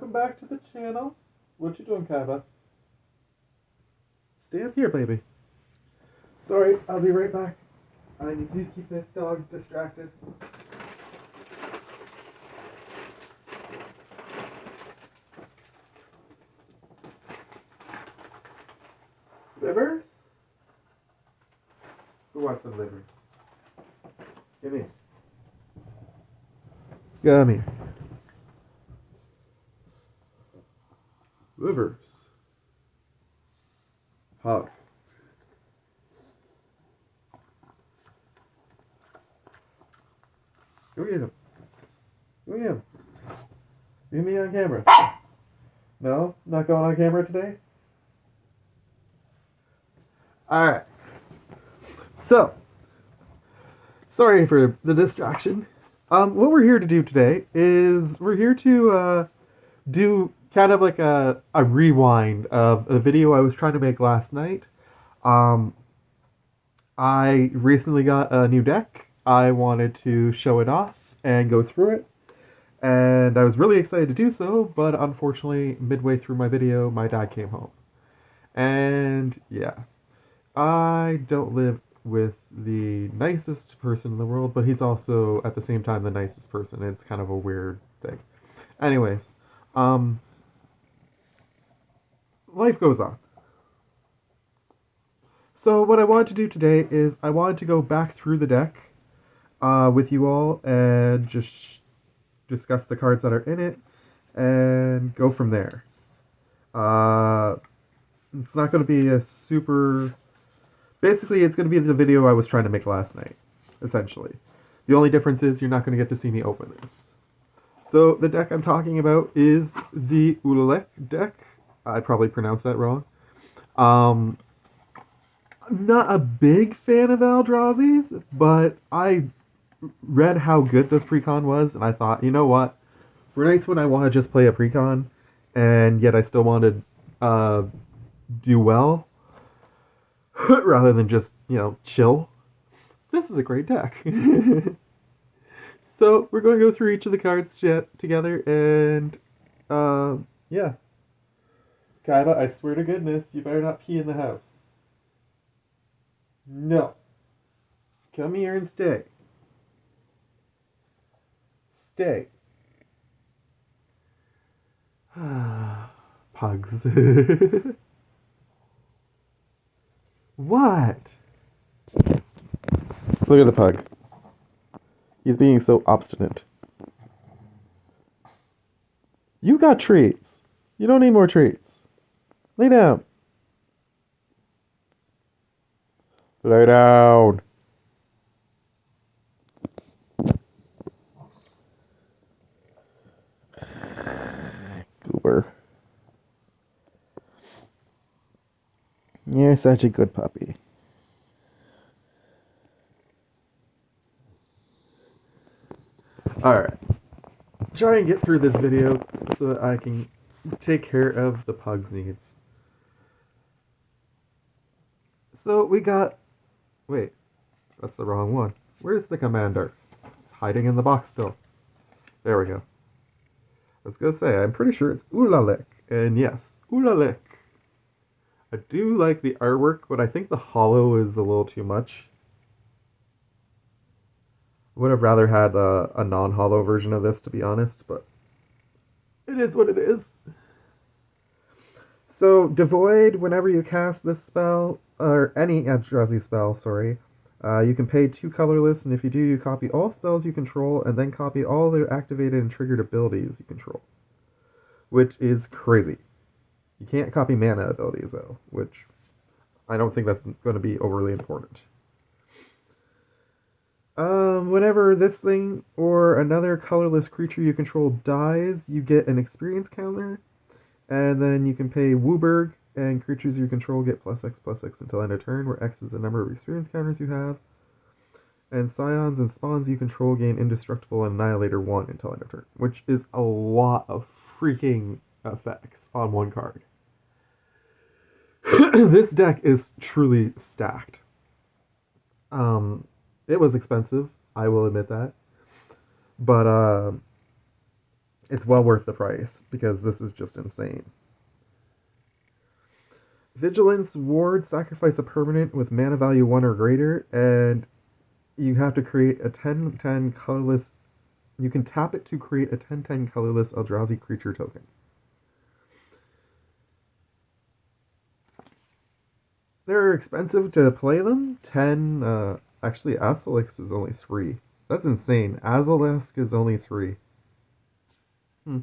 welcome back to the channel. What you doing, Kaiba? Stay up here, baby. Sorry, I'll be right back. I need to keep this dog distracted. Liver? Who wants some liver? Give me. Come here. Livers. Hug. Go get him. Go get him. Get me on camera. No? Not going on camera today? Alright. So, sorry for the distraction. What we're here to do today is we're here to do kind of like a rewind of a video I was trying to make last night. I recently got a new deck. I wanted to show it off and go through it. And I was really excited to do so, but unfortunately, midway through my video, my dad came home. And yeah, I don't live with the nicest person in the world, but he's also, at the same time, the nicest person. It's kind of a weird thing. Anyways, life goes on. So what I wanted to do today is I wanted to go back through the deck with you all and just discuss the cards that are in it and go from there. It's not going to be a super... Basically, it's going to be the video I was trying to make last night, essentially. The only difference is you're not going to get to see me open this. So the deck I'm talking about is the Ulek deck. I probably pronounced that wrong. I'm not a big fan of Eldrazi's, but I read how good this Precon was, and I thought, you know what? For nights when I want to just play a Precon, and yet I still want to do well, rather than just, chill, this is a great deck. So, we're going to go through each of the cards together, and, yeah. Kaiba, I swear to goodness, you better not pee in the house. No. Come here and stay. Stay. Pugs. What? Look at the pug. He's being so obstinate. You got treats. You don't need more treats. Lay down. Lay down. Goober. You're such a good puppy. Alright. Try and get through this video so that I can take care of the pug's needs. So we got... Wait. That's the wrong one. Where's the commander? It's hiding in the box still. There we go. I was going to say, I'm pretty sure it's Ulalek. And yes, Ulalek. I do like the artwork, but I think the holo is a little too much. Would have rather had a non-holo version of this, to be honest, but it is what it is. So, Devoid, whenever you cast this spell, or any Eldrazi spell, sorry, you can pay 2 colorless, and if you do, you copy all spells you control, and then copy all their activated and triggered abilities you control. Which is crazy. You can't copy mana abilities, though, which I don't think that's going to be overly important. Whenever this thing or another colorless creature you control dies, you get an experience counter, and then you can pay Wooburg, and creatures you control get +X until end of turn, where X is the number of experience counters you have. And Scions and Spawns you control gain Indestructible and Annihilator 1 until end of turn, which is a lot of freaking effects on one card. This deck is truly stacked. It was expensive, I will admit that. But It's well worth the price because this is just insane. Vigilance Ward, sacrifice a permanent with mana value 1 or greater, and you have to create a 10/10 colorless. You can tap it to create a 10/10 colorless Eldrazi creature token. They're expensive to play them. 10, actually, Azelix is only 3. That's insane. Azalisk is only 3. Hmm.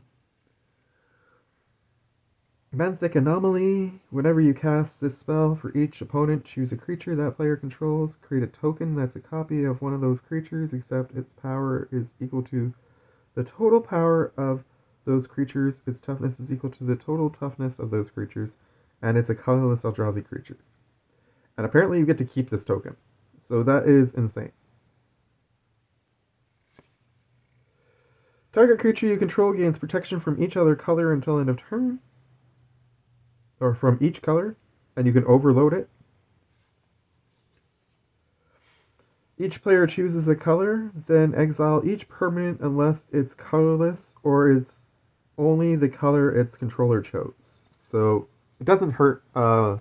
Benthic Anomaly. Whenever you cast this spell, for each opponent, choose a creature that player controls. Create a token that's a copy of one of those creatures, except its power is equal to the total power of those creatures. Its toughness is equal to the total toughness of those creatures, and it's a colorless Eldrazi creature. And apparently you get to keep this token. So that is insane. Target creature you control gains protection from each other color until end of turn. Or from each color, and you can overload it. Each player chooses a color, then exile each permanent unless it's colorless or is only the color its controller chose. So it doesn't hurt a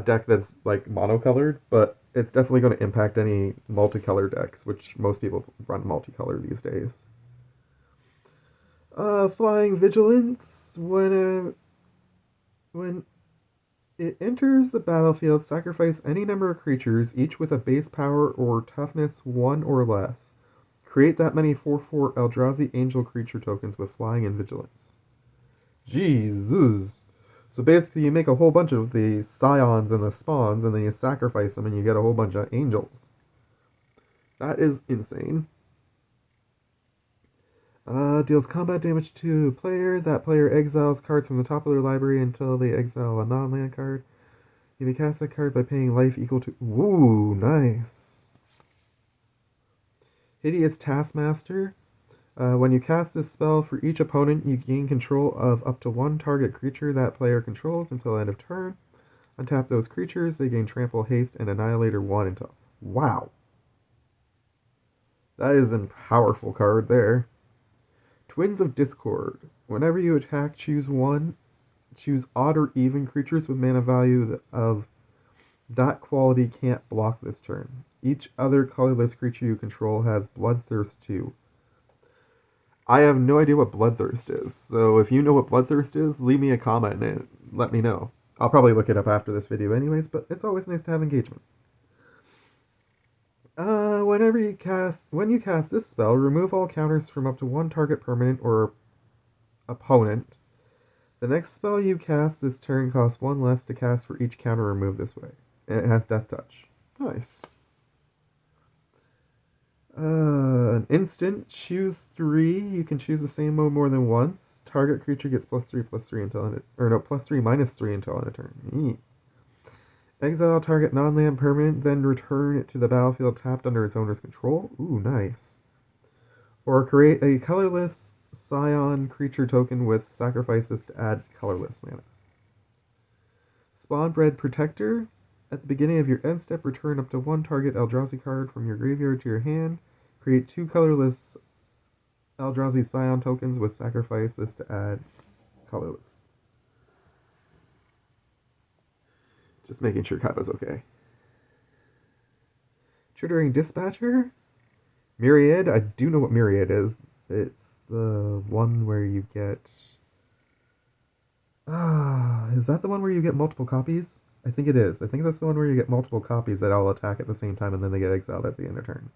deck that's like monocolored, but it's definitely going to impact any multicolor decks, which most people run multicolor these days. Flying Vigilance. When it enters the battlefield, sacrifice any number of creatures, each with a base power or toughness 1 or less. Create that many 4/4 Eldrazi Angel creature tokens with Flying and Vigilance. Jesus. So basically you make a whole bunch of the Scions and the Spawns, and then you sacrifice them and you get a whole bunch of Angels. That is insane. Deals combat damage to a player. That player exiles cards from the top of their library until they exile a non-land card. You may cast that card by paying life equal to... Ooh, nice. Hideous Taskmaster. When you cast this spell, for each opponent, you gain control of up to one target creature that player controls until end of turn. Untap those creatures. They gain Trample, Haste, and Annihilator 1 until... Wow. That is a powerful card there. Twins of Discord. Whenever you attack, choose one. Choose odd or even creatures with mana value of that quality can't block this turn. Each other colorless creature you control has Bloodthirst 2. I have no idea what Bloodthirst is, so if you know what Bloodthirst is, leave me a comment and let me know. I'll probably look it up after this video anyways, but it's always nice to have engagement. When you cast this spell, remove all counters from up to one target permanent or opponent. The next spell you cast this turn costs 1 less to cast for each counter removed this way. And it has Death Touch. Nice. An instant, choose 3. You can choose the same mode more than once. Target creature gets +3/+3 until end or no, +3/-3 until end of turn. Exile target non-land permanent, then return it to the battlefield tapped under its owner's control. Ooh, nice. Or create a colorless Scion creature token with sacrifices to add colorless mana. Spawnbred Protector. At the beginning of your end step, return up to one target Eldrazi card from your graveyard to your hand. Create 2 colorless Eldrazi Scion tokens with sacrifices to add colorless. Just making sure Kaiba's okay. Triggering Dispatcher. Myriad. I do know what Myriad is. It's the one where you get... is that the one where you get multiple copies? I think it is. I think that's the one where you get multiple copies that all attack at the same time and then they get exiled at the end of turn.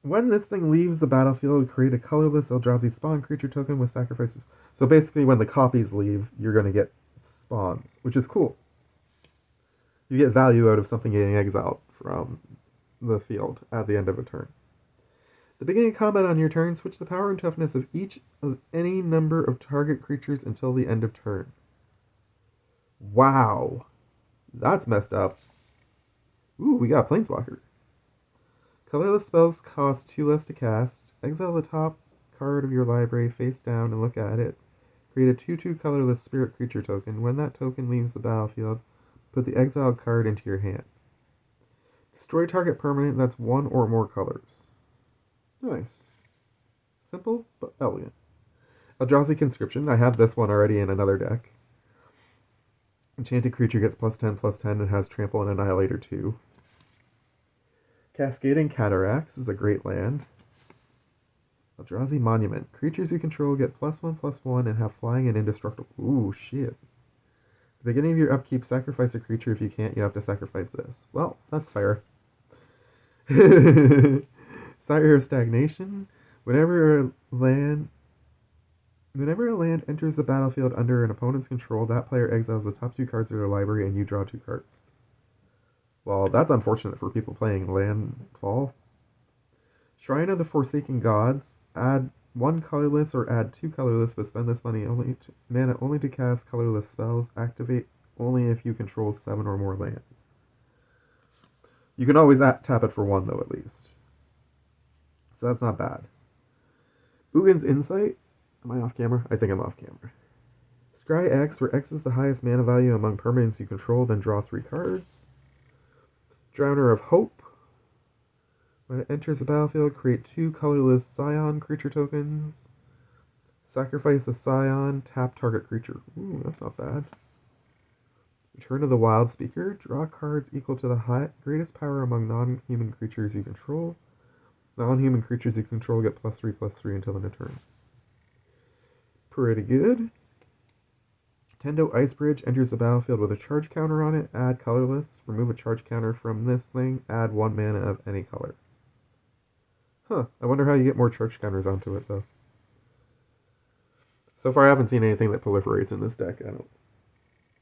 When this thing leaves the battlefield, create a colorless Eldrazi spawn creature token with sacrifices. So basically when the copies leave, you're going to get spawns, which is cool. You get value out of something getting exiled from the field at the end of a turn. The beginning of combat on your turn, switch the power and toughness of each of any number of target creatures until the end of turn. Wow. That's messed up. Ooh, we got a Planeswalker. Colorless spells cost 2 less to cast. Exile the top card of your library face down and look at it. Create a 2/2 colorless spirit creature token. When that token leaves the battlefield, put the exiled card into your hand. Destroy target permanent that's 1 or more colors. Nice. Simple, but elegant. Eldrazi Conscription. I have this one already in another deck. Enchanted creature gets +10/+10 and has Trample and Annihilator 2. Cascading Cataracts is a great land. Eldrazi Monument. Creatures you control get +1/+1 and have flying and indestructible. Ooh, shit. At the beginning of your upkeep, sacrifice a creature. If you can't, you have to sacrifice this. Well, that's fair. Sire of Stagnation. Whenever a land enters the battlefield under an opponent's control, that player exiles the top 2 cards of their library and you draw 2 cards. Well, that's unfortunate for people playing landfall. Shrine of the Forsaken Gods. Add 1 colorless or add 2 colorless, but spend this mana only to cast colorless spells. Activate only if you control 7 or more lands. You can always tap it for 1 though, at least. So that's not bad. Ugin's Insight. Am I off camera? I think I'm off camera. Scry X, where X is the highest mana value among permanents you control, then draw 3 cards. Drowner of Hope. When it enters the battlefield, create 2 colorless Scion creature tokens. Sacrifice a Scion, tap target creature. Ooh, that's not bad. Return of the Wild Speaker. Draw cards equal to the greatest power among non-human creatures you control. Non-human creatures you control get +3/+3 until end of turn. Pretty good. Tendo Icebridge enters the battlefield with a charge counter on it. Add colorless. Remove a charge counter from this thing. Add 1 mana of any color. Huh. I wonder how you get more charge counters onto it, though. So far, I haven't seen anything that proliferates in this deck. I don't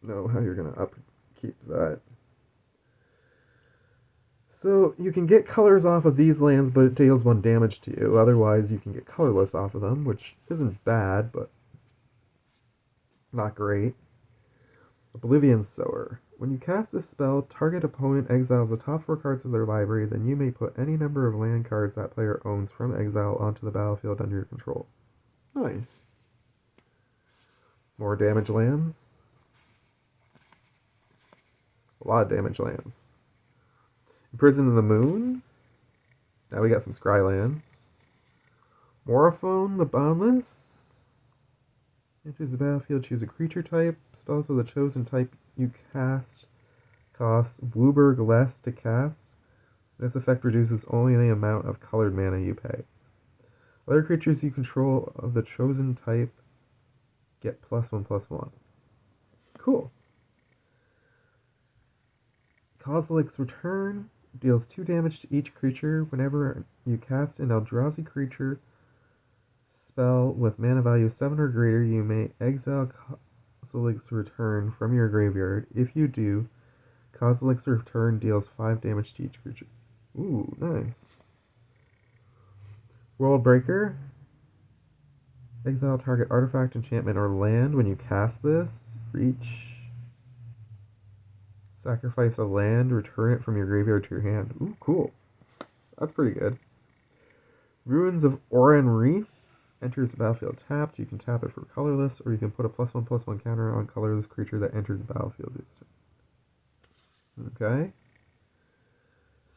know how you're going to upkeep that. So, you can get colors off of these lands, but it deals 1 damage to you. Otherwise, you can get colorless off of them, which isn't bad, but not great. Oblivion Sower. When you cast this spell, target opponent exiles the top 4 cards of their library, then you may put any number of land cards that player owns from exile onto the battlefield under your control. Nice. More damage lands. A lot of damage lands. Imprison in the Moon. Now we got some Scry lands. Morophone the Boundless. Enters the battlefield, choose a creature type. Spells of the chosen type you cast cost Wooburg less to cast. This effect reduces only the amount of colored mana you pay. Other creatures you control of the chosen type get +1/+1. Cool. Kozilek's Return deals 2 damage to each creature. Whenever you cast an Eldrazi creature spell with mana value 7 or greater, you may exile Kozilek's Return from your graveyard. If you do, Kozilek's Return deals 5 damage to each creature. Ooh, nice. World Breaker. Exile target artifact, enchantment, or land. When you cast this, reach. Sacrifice a land, return it from your graveyard to your hand. Ooh, cool. That's pretty good. Ruins of Oran Reef. Enters the battlefield tapped. You can tap it for colorless, or you can put a +1/+1 counter on colorless creature that enters the battlefield. Okay.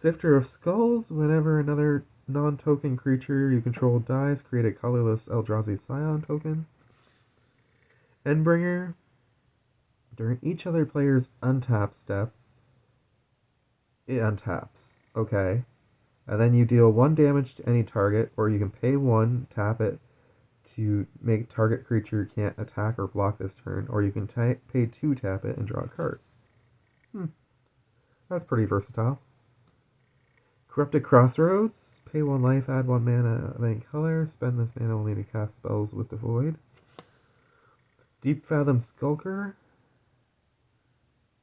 Sifter of Skulls. Whenever another non-token creature you control dies, create a colorless Eldrazi Scion token. Endbringer. During each other player's untap step, it untaps. Okay. And then you deal 1 damage to any target, or you can pay 1, tap it, to make target creature can't attack or block this turn, or you can pay 2, tap it, and draw a card. That's pretty versatile. Corrupted Crossroads. Pay 1 life, add 1 mana of any color. Spend this mana only to cast spells with the Void. Deep Fathom Skulker.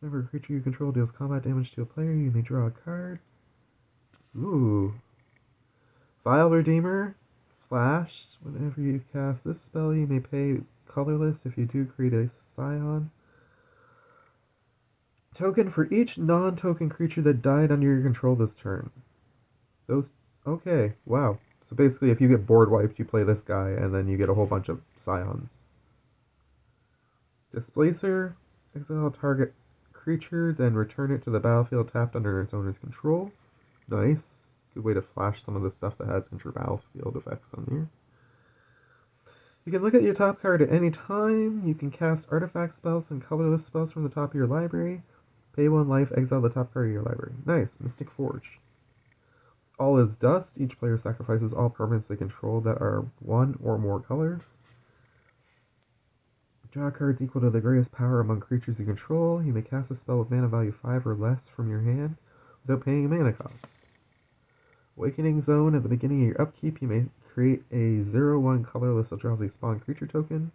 Whenever a creature you control deals combat damage to a player, you may draw a card. Ooh. Vile Redeemer. Flash. Whenever you cast this spell, you may pay colorless. If you do, create a Scion token for each non-token creature that died under your control this turn. Okay, wow. So basically, if you get board wiped, you play this guy, and then you get a whole bunch of Scions. Displacer. Exile target creature, then return it to the battlefield tapped under its owner's control. Nice. Good way to flash some of the stuff that has inter-battlefield effects on here. You can look at your top card at any time. You can cast artifact spells and colorless spells from the top of your library. Pay 1 life, exile the top card of your library. Nice. Mystic Forge. All is dust. Each player sacrifices all permanents they control that are 1 or more colors. Draw cards equal to the greatest power among creatures you control. You may cast a spell with mana value 5 or less from your hand without paying a mana cost. Awakening Zone. At the beginning of your upkeep, you may create a 0/1 colorless Eldrazi spawn creature token.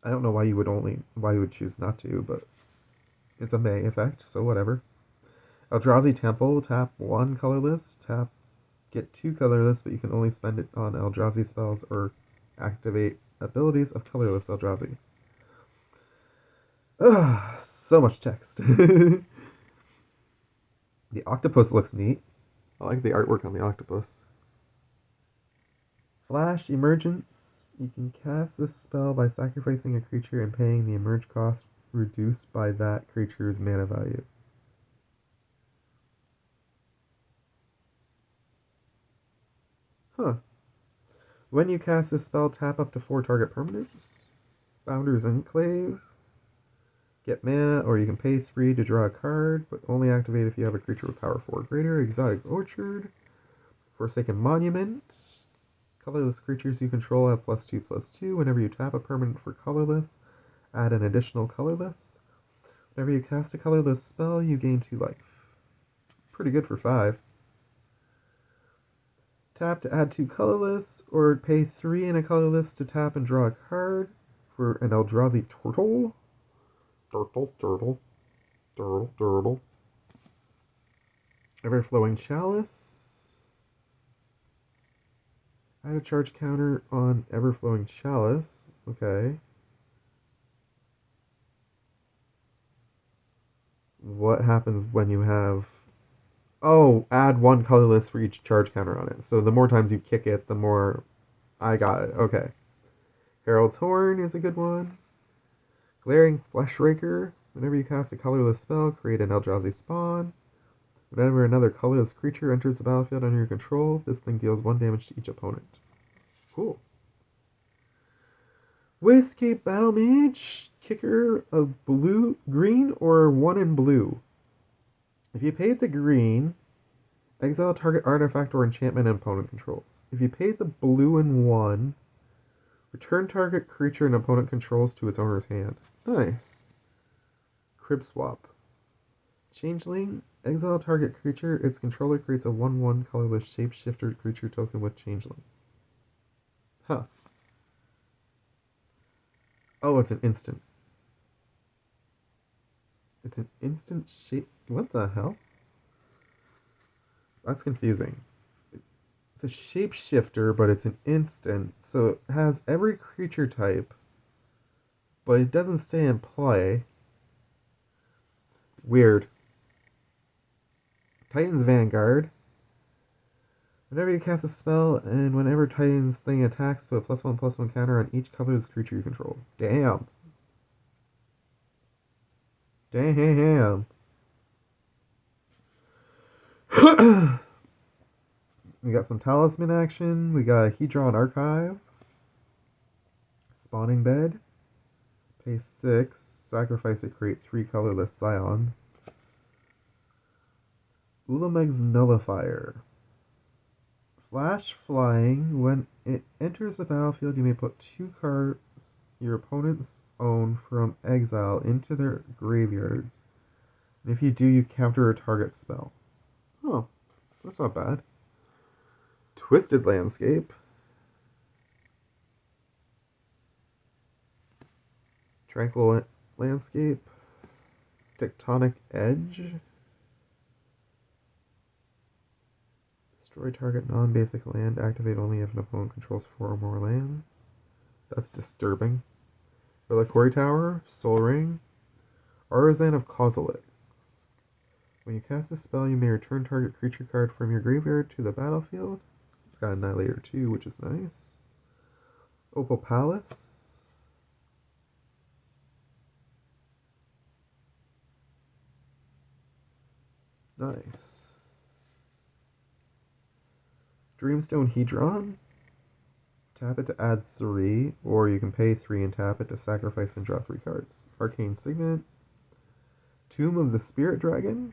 I don't know why you would choose not to, but it's a May effect, so whatever. Eldrazi Temple. Tap 1 colorless. Get 2 colorless, but you can only spend it on Eldrazi spells or activate abilities of colorless Eldrazi. Ugh, so much text. The octopus looks neat. I like the artwork on the octopus. Flash Emergence. You can cast this spell by sacrificing a creature and paying the emerge cost reduced by that creature's mana value. Huh. When you cast this spell, tap up to 4 target permanents. Founder's Enclave. Get mana, or you can pay 3 to draw a card, but only activate if you have a creature with power 4 or greater. Exotic Orchard. Forsaken Monument. Colorless creatures you control have +2/+2. Whenever you tap a permanent for colorless, add an additional colorless. Whenever you cast a colorless spell, you gain 2 life. Pretty good for 5. Tap to add 2 colorless, or pay 3 and a colorless to tap and draw a card for an Eldrazi Turtle. Turtle. Everflowing Chalice. Add a charge counter on Everflowing Chalice. Okay. What happens when you have... Oh, add 1 colorless for each charge counter on it. So the more times you kick it, the more... I got it. Okay. Herald's Horn is a good one. Glaring Fleshraker. Whenever you cast a colorless spell, create an Eldrazi spawn. Whenever another colorless creature enters the battlefield under your control, this thing deals 1 damage to each opponent. Cool. Wastecape Battle Mage. Kicker of green or 1 in blue. If you paid the green, exile target artifact or enchantment an opponent controls. If you paid the blue and 1, return target creature an opponent controls to its owner's hand. Nice. Crib Swap. Changeling. Exile target creature. Its controller creates a 1/1 colorless shapeshifter creature token with Changeling. Huh. Oh, it's an instant. It's an instant shape... What the hell? That's confusing. It's a shapeshifter, but it's an instant, so it has every creature type, but it doesn't stay in play. Weird. Titan's Vanguard. Whenever you cast a spell, and whenever Titan's thing attacks, put a +1/+1 counter on each colorless creature you control. Damn. Damn. We got some Talisman action. We got a Hedron Archive. Spawning Bed. Pay 6. Sacrifice to create 3 colorless Scions. Ulameg's Nullifier. Flash Flying. When it enters the battlefield, you may put 2 cards your opponents own from exile into their graveyard. And if you do, you counter a target spell. Oh, that's not bad. Twisted Landscape. Tranquil Landscape. Tectonic Edge. Destroy target non-basic land. Activate only if an opponent controls 4 or more lands. That's disturbing. Reliquary Tower. Soul Ring. Artisan of Causalix. When you cast a spell, you may return target creature card from your graveyard to the battlefield. It's got Annihilator 2, which is nice. Opal Palace. Nice. Dreamstone Hedron. Tap it to add 3, or you can pay 3 and tap it to sacrifice and draw 3 cards. Arcane Signet. Tomb of the Spirit Dragon.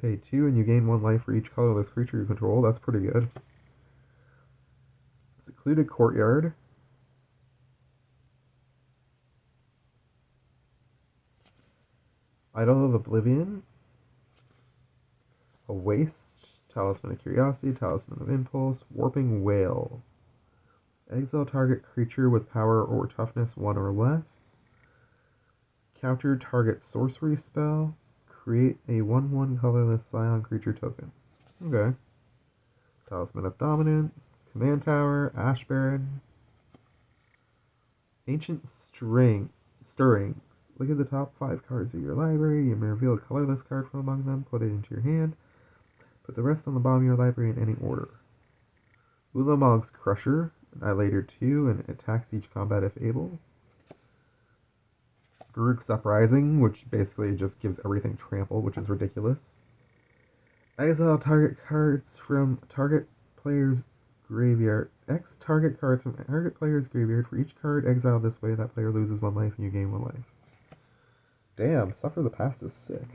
Pay 2 and you gain 1 life for each colorless creature you control. That's pretty good. Secluded Courtyard. Idol of Oblivion. A Waste. Talisman of Curiosity. Talisman of Impulse. Warping Whale. Exile target creature with power or toughness 1 or less. Counter target sorcery spell. Create a 1/1 colorless Scion creature token. Okay. Talisman of Dominance. Command Tower. Ash Baron. Ancient Stirring. Look at the top 5 cards of your library. You may reveal a colorless card from among them. Put it into your hand. Put the rest on the bottom of your library in any order. Ulamog's Crusher. Annihilator 2 and attacks each combat if able. Garruk's Uprising, which basically just gives everything trample, which is ridiculous. Exile target cards from target player's graveyard. X target cards from target player's graveyard. For each card exiled this way, that player loses 1 life and you gain 1 life. Damn, Suffer the Past is sick.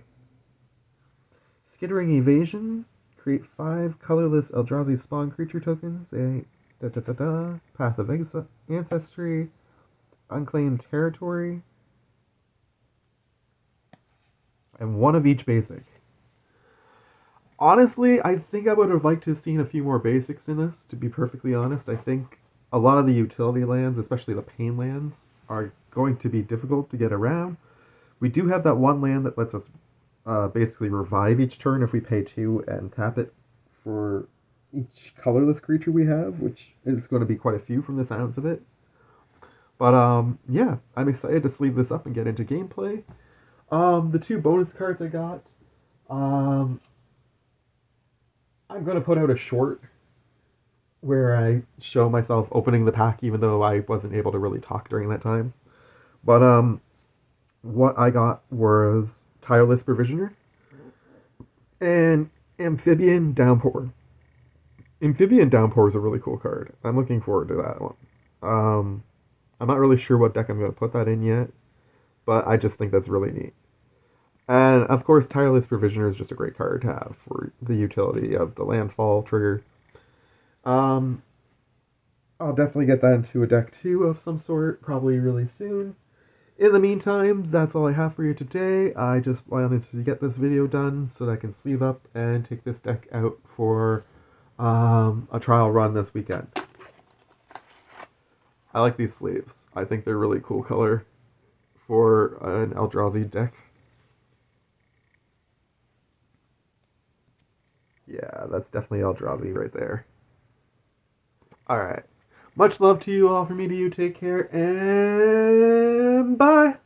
Skittering Evasion. Create 5 colorless Eldrazi spawn creature tokens. Passive Ancestry. Unclaimed Territory. And 1 of each basic. Honestly, I think I would have liked to have seen a few more basics in this, to be perfectly honest. I think a lot of the utility lands, especially the pain lands, are going to be difficult to get around. We do have that 1 land that lets us basically revive each turn if we pay 2 and tap it for each colorless creature we have, which is going to be quite a few from the sounds of it. But yeah, I'm excited to sleeve this up and get into gameplay. The 2 bonus cards I got, I'm going to put out a short where I show myself opening the pack, even though I wasn't able to really talk during that time. But what I got was Tireless Provisioner and Amphibian Downpour. Amphibian Downpour is a really cool card. I'm looking forward to that one. I'm not really sure what deck I'm going to put that in yet, but I just think that's really neat. And, of course, Tireless Provisioner is just a great card to have for the utility of the landfall trigger. I'll definitely get that into a deck, too, of some sort, probably really soon. In the meantime, that's all I have for you today. I just wanted to get this video done so that I can sleeve up and take this deck out for a trial run this weekend. I like these sleeves. I think they're really cool color for an Eldrazi deck. Yeah, that's definitely Eldrazi right there. Alright. Much love to you all. From me to you. Take care and bye.